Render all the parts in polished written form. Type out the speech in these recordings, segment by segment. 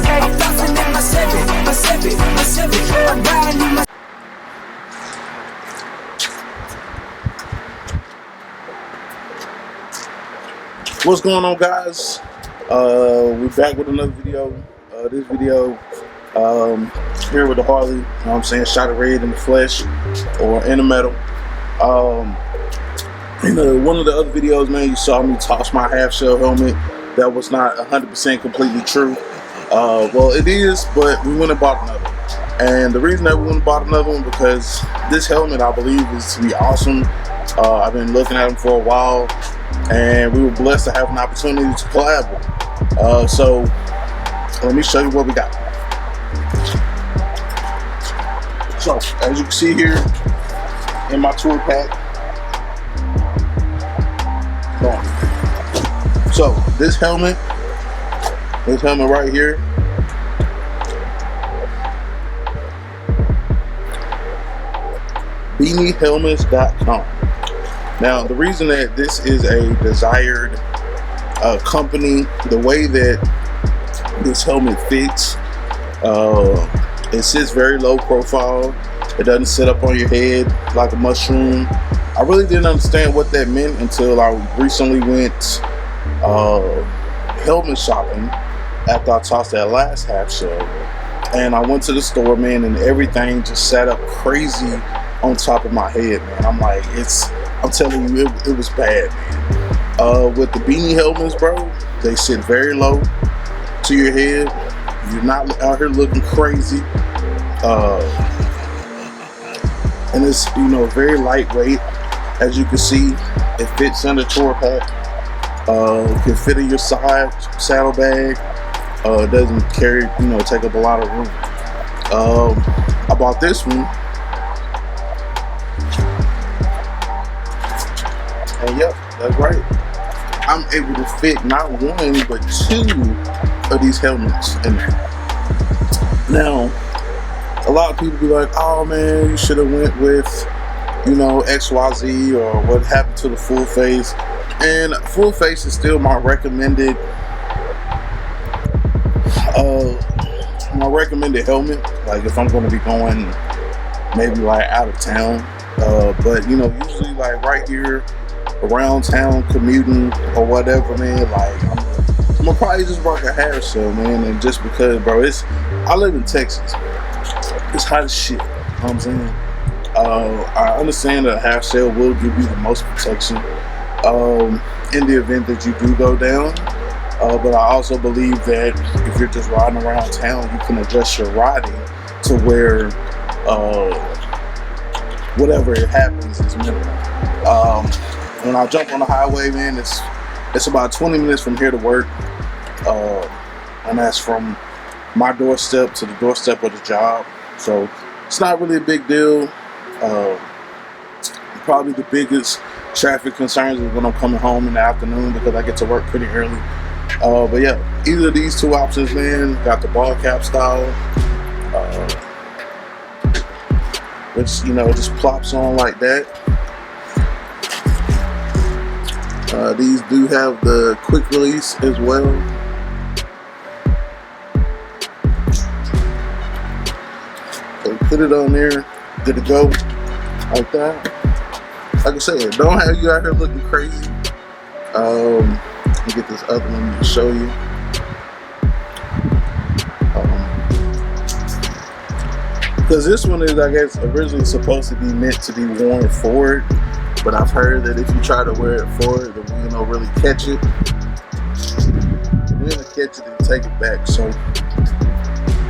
I'm flossing in my Civic. I'm riding in my. What's going on, guys? We're back with another video. This video here with the Harley, you know what I'm saying, shot of red in the flesh or in the metal. One of the other videos, man, you saw me toss my half shell helmet. That was not 100% completely true. Well, it is, but we went and bought another one. And the reason that we went and bought another one, because this helmet, I believe, is to be awesome. I've been looking at them for a while, and we were blessed to have an opportunity to collab with them. So let me show you what we got. So as you can see here in my tool pack, so this helmet right here, BeanieHelmets.com. Now, the reason that this is a desired company, the way that this helmet fits, it sits very low profile. It doesn't sit up on your head like a mushroom. I really didn't understand what that meant until I recently went helmet shopping after I tossed that last half shell. And I went to the store, man, and everything just sat up crazy on top of my head, man. I'm like, I'm telling you, it was bad, man. With the Beanie helmets, bro, they sit very low to your head. You're not out here looking crazy. And it's, very lightweight. As you can see, it fits in the tour pack. It can fit in your saddle bag. It doesn't carry, take up a lot of room. I bought this one. And yep, that's right. I'm able to fit not one, but two of these helmets in there. Now, a lot of people be like, oh man, you should have went with, XYZ or what happened to the full face. And full face is still my recommended helmet. Like if I'm going to be going maybe like out of town. But usually like right here around town commuting or whatever, man, like I'm gonna probably just rock a half shell, man. And just because, bro, I live in Texas, it's hot as shit, you know what I'm saying? I understand that a half shell will give you the most protection in the event that you do go down, but I also believe that if you're just riding around town, you can adjust your riding to where whatever it happens is minimal. When I jump on the highway, man, it's about 20 minutes from here to work, and that's from my doorstep to the doorstep of the job. So it's not really a big deal. Probably the biggest traffic concerns is when I'm coming home in the afternoon because I get to work pretty early. But yeah, either of these two options, man. Got the ball cap style, which just plops on like that. These do have the quick release as well. So put it on there, good to go, like that. Like I said, don't have you out here looking crazy. Let me get this other one to show you. Because this one is, I guess, originally supposed to be meant to be worn forward. But I've heard that if you try to wear it forward, the wind don't really catch it. The wind will catch it and take it back. So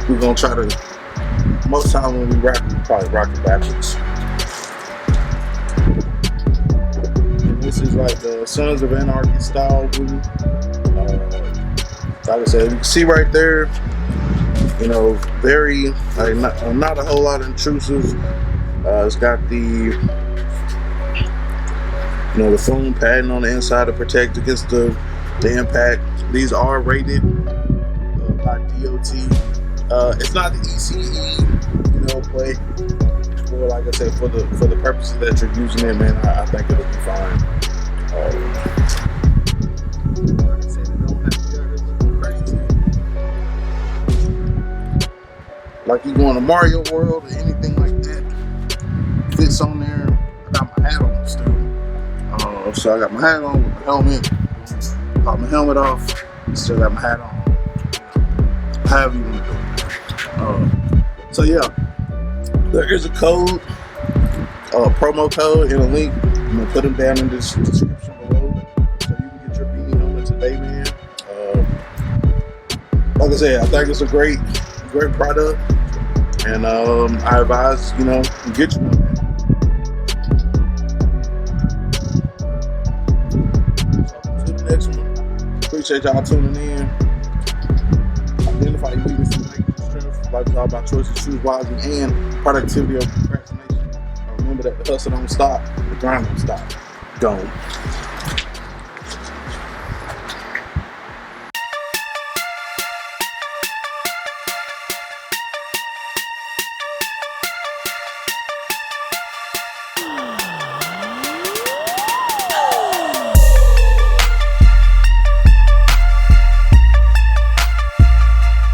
we're gonna try to. Most time when we rock, we probably rock it backwards. And this is like the Sons of Anarchy style blue. Like I said, you can see right there. Very like not a whole lot intrusive. It's got the the foam padding on the inside to protect against the impact. These are rated by DOT. It's not the ECE, but for, like I said, for the purposes that you're using it, man, I think it'll be fine. Like I said, it don't have to be crazy. like you going to Mario World or anything like that, fits on there. I got my hat on still. So I got my hat on with my helmet. Pop my helmet off. Still got my hat on. However you want to do it. So yeah, there is a code, promo code and a link. I'm gonna put them down in the description below, so you can get your Beanie helmet today, man. Like I said, I think it's a great product, and I advise get you one. To the next one. Appreciate y'all tuning in. Identify your weaknesses and make your strength. Like talk about choices, choose wisely, and productivity over procrastination. Remember that the hustle don't stop, the grind don't stop. Gone.